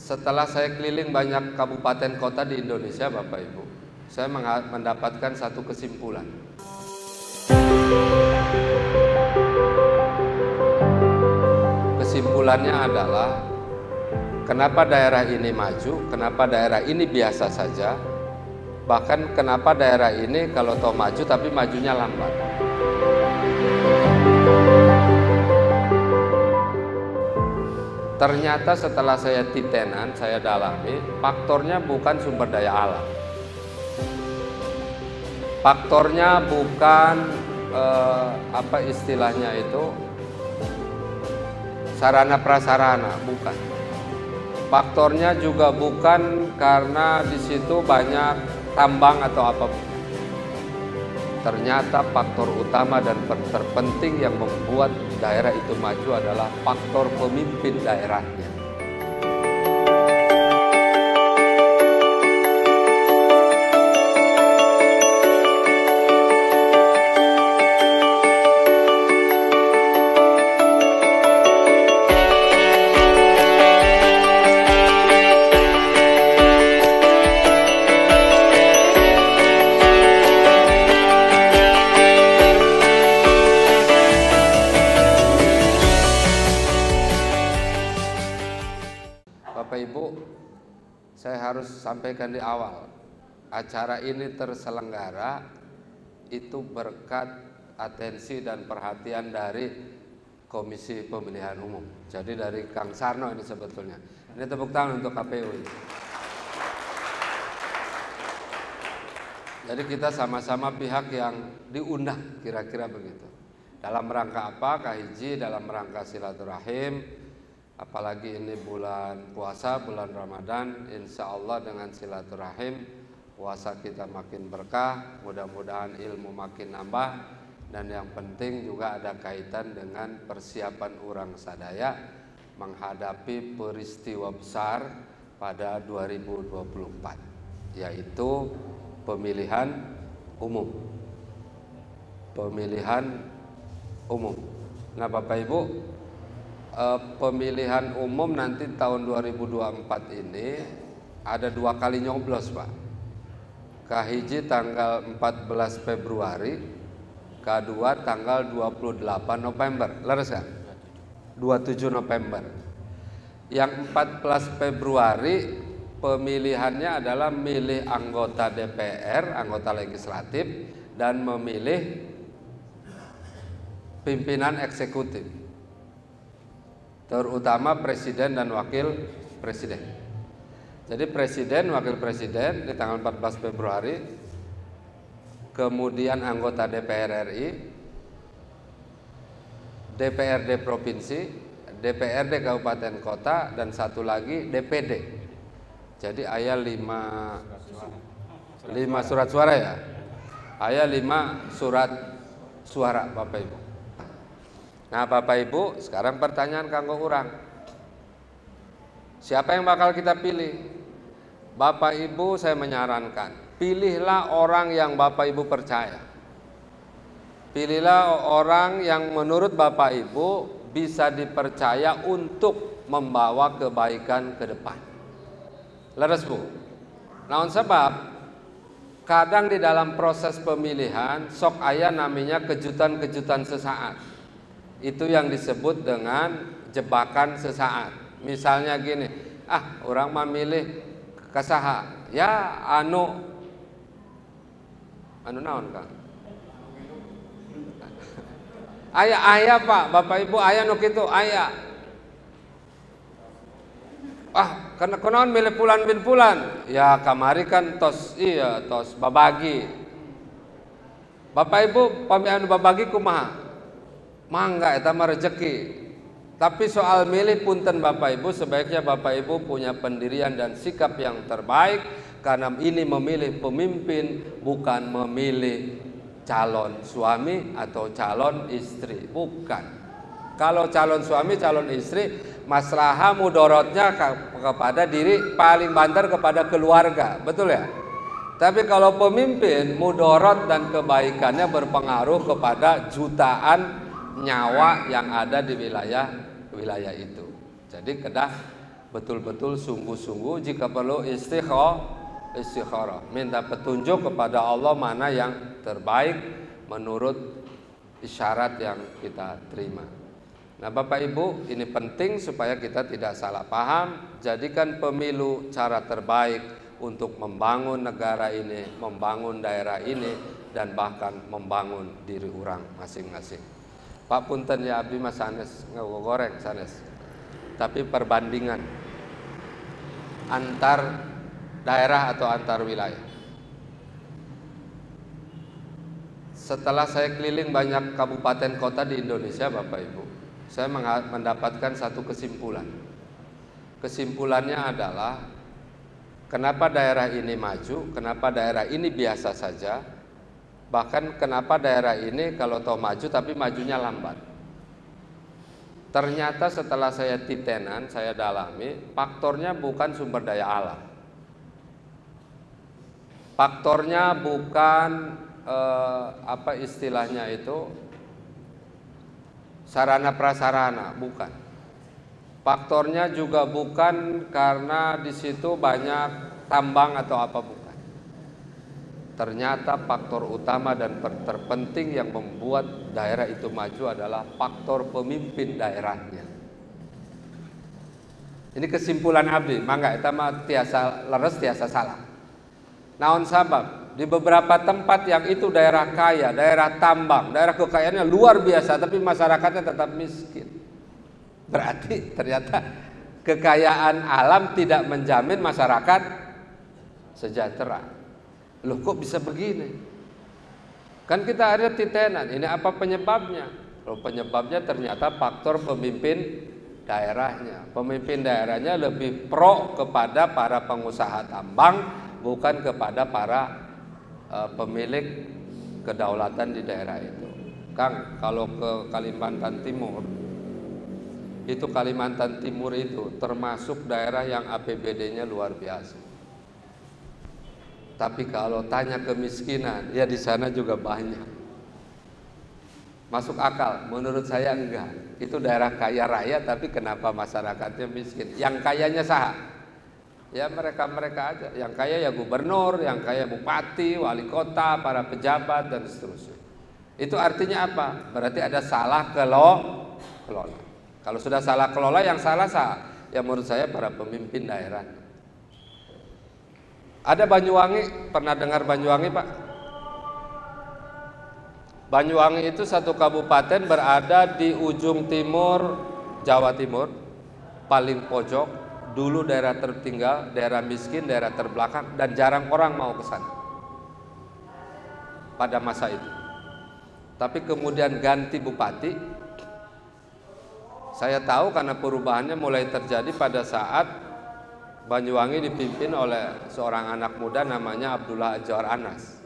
setelah saya keliling banyak kabupaten kota di Indonesia, Bapak Ibu, saya mendapatkan satu kesimpulan. Kesimpulannya adalah kenapa daerah ini maju, kenapa daerah ini biasa saja, bahkan kenapa daerah ini kalau toh maju tapi majunya lambat. Ternyata setelah saya titenan, saya dalami, faktornya bukan sumber daya alam. Faktornya bukan apa istilahnya itu, sarana prasarana, bukan. Faktornya juga bukan karena di situ banyak tambang atau apapun. Ternyata faktor utama dan terpenting yang membuat daerah itu maju adalah faktor pemimpin daerahnya. Bapak Ibu, saya harus sampaikan di awal, acara ini terselenggara itu berkat atensi dan perhatian dari Komisi Pemilihan Umum. Jadi dari Kang Sarno ini sebetulnya. Ini tepuk tangan untuk KPU ini. Jadi kita sama-sama pihak yang diundang, kira-kira begitu. Dalam rangka apa? Kahiji dalam rangka silaturahim. Apalagi ini bulan puasa, bulan Ramadan, insya Allah dengan silaturahim puasa kita makin berkah, mudah-mudahan ilmu makin nambah, dan yang penting juga ada kaitan dengan persiapan orang sadaya menghadapi peristiwa besar pada 2024, yaitu pemilihan umum. Pemilihan umum. Nah Bapak Ibu, pemilihan umum nanti tahun 2024 ini ada 2 kali nyoblos, Pak. Kahiji tanggal 14 Februari, kedua tanggal 28 November. Leres kan? 27 November. Yang 14 Februari pemilihannya adalah milih anggota DPR, anggota legislatif, dan memilih pimpinan eksekutif, terutama presiden dan wakil presiden. Jadi presiden, wakil presiden di tanggal 14 Februari, kemudian anggota DPR RI, DPRD provinsi, DPRD kabupaten kota, dan satu lagi DPD. Jadi ayah 5 surat suara ya. Ayah 5 surat suara Bapak Ibu. Nah Bapak Ibu, sekarang pertanyaan kanggo urang. Siapa yang bakal kita pilih? Bapak Ibu, saya menyarankan, pilihlah orang yang Bapak Ibu percaya. Pilihlah orang yang menurut Bapak Ibu bisa dipercaya untuk membawa kebaikan ke depan. Leres Bu? Naon sebab kadang di dalam proses pemilihan sok aya namanya kejutan-kejutan sesaat. Itu yang disebut dengan jebakan sesaat. Misalnya gini, orang memilih kasaha, ya anu naon Kang? Ayah Pak, Bapak Ibu ayah nu kitu ayah. Karena konon milih pulan bin pulan. Ya kamari kan tos babagi. Bapak Ibu pamian babagi kumaha? Mangga eta mah rezeki. Tapi soal milih punten Bapak Ibu, sebaiknya Bapak Ibu punya pendirian dan sikap yang terbaik, karena ini memilih pemimpin, bukan memilih calon suami atau calon istri, bukan. Kalau calon suami, calon istri, maslahah mudorotnya kepada diri, paling banter kepada keluarga, betul ya? Tapi kalau pemimpin, mudorot dan kebaikannya berpengaruh kepada jutaan nyawa yang ada di wilayah itu. Jadi kedah betul-betul sungguh-sungguh, jika perlu istikharah, minta petunjuk kepada Allah mana yang terbaik menurut isyarat yang kita terima. Nah Bapak Ibu, ini penting supaya kita tidak salah paham. Jadikan pemilu cara terbaik untuk membangun negara ini, membangun daerah ini, dan bahkan membangun diri orang masing-masing. Pak punten ya abdi mas sanes ngegoreng sanes. Tapi perbandingan antar daerah atau antar wilayah. Setelah saya keliling banyak kabupaten kota di Indonesia Bapak Ibu, saya mendapatkan satu kesimpulan. Kesimpulannya adalah kenapa daerah ini maju, kenapa daerah ini biasa saja, bahkan kenapa daerah ini kalau toh maju tapi majunya lambat. Ternyata setelah saya titenan, saya dalami, faktornya bukan sumber daya alam. Faktornya bukan apa istilahnya itu, sarana prasarana, bukan. Faktornya juga bukan karena di situ banyak tambang atau apa, bukan. Ternyata faktor utama dan terpenting yang membuat daerah itu maju adalah faktor pemimpin daerahnya. Ini kesimpulan abdi, mangga eta mah tiasa leres tiasa salah. Naon sabab? Di beberapa tempat yang itu daerah kaya, daerah tambang, daerah kekayaannya luar biasa, tapi masyarakatnya tetap miskin. Berarti ternyata kekayaan alam tidak menjamin masyarakat sejahtera. Loh kok bisa begini? Kan kita ada titenan, ini apa penyebabnya? Loh, penyebabnya ternyata faktor pemimpin daerahnya. Pemimpin daerahnya lebih pro kepada para pengusaha tambang, bukan kepada para pemilik kedaulatan di daerah itu. Kang, kalau ke Kalimantan Timur, itu Kalimantan Timur itu termasuk daerah yang APBD-nya luar biasa. Tapi kalau tanya kemiskinan, ya di sana juga banyak. Masuk akal? Menurut saya enggak. Itu daerah kaya raya, tapi kenapa masyarakatnya miskin? Yang kayanya sah? Ya mereka-mereka aja. Yang kaya ya gubernur, yang kaya bupati, wali kota, para pejabat dan seterusnya. Itu artinya apa? Berarti ada salah kelola. Kalau sudah salah kelola, yang salah sah. Ya menurut saya para pemimpin daerah. Ada Banyuwangi, pernah dengar Banyuwangi Pak? Banyuwangi itu satu kabupaten berada di ujung timur Jawa Timur, paling pojok. Dulu daerah tertinggal, daerah miskin, daerah terbelakang, dan jarang orang mau ke sana pada masa itu. Tapi kemudian ganti bupati. Saya tahu karena perubahannya mulai terjadi pada saat Banyuwangi dipimpin oleh seorang anak muda namanya Abdullah Azwar Anas.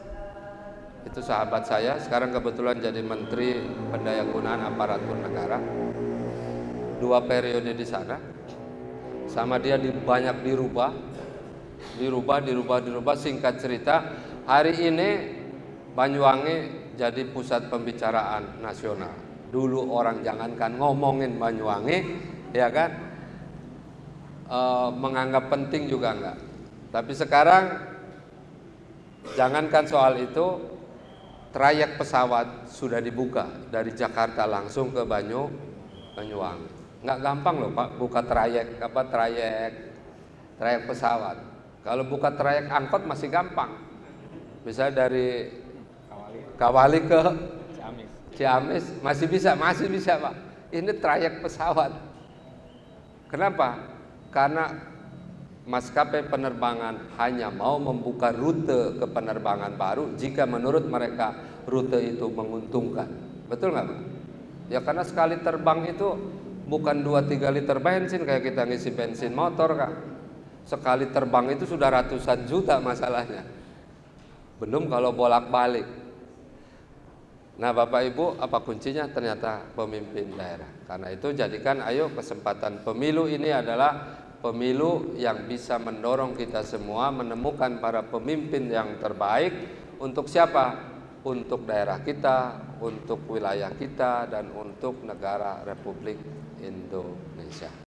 Itu sahabat saya, sekarang kebetulan jadi Menteri Pendayagunaan Aparatur Negara. 2 periode di sana. Sama dia banyak dirubah. Singkat cerita, hari ini Banyuwangi jadi pusat pembicaraan nasional. Dulu orang jangankan ngomongin Banyuwangi, ya kan, menganggap penting juga enggak. Tapi sekarang jangankan soal itu, trayek pesawat sudah dibuka dari Jakarta langsung ke Banyuwangi. Nggak gampang loh Pak buka trayek pesawat. Kalau buka trayek angkot masih gampang. Misalnya dari Kawali ke Ciamis masih bisa Pak. Ini trayek pesawat. Kenapa? Karena maskapai penerbangan hanya mau membuka rute ke penerbangan baru jika menurut mereka rute itu menguntungkan. Betul nggak Pak? Ya karena sekali terbang itu bukan 2-3 liter bensin kayak kita ngisi bensin motor Kak. Sekali terbang itu sudah ratusan juta masalahnya. Belum kalau bolak-balik. Nah Bapak Ibu, apa kuncinya? Ternyata pemimpin daerah. Karena itu jadikan ayo kesempatan pemilu ini adalah pemilu yang bisa mendorong kita semua menemukan para pemimpin yang terbaik. Untuk siapa? Untuk daerah kita, untuk wilayah kita, dan untuk negara Republik Indonesia.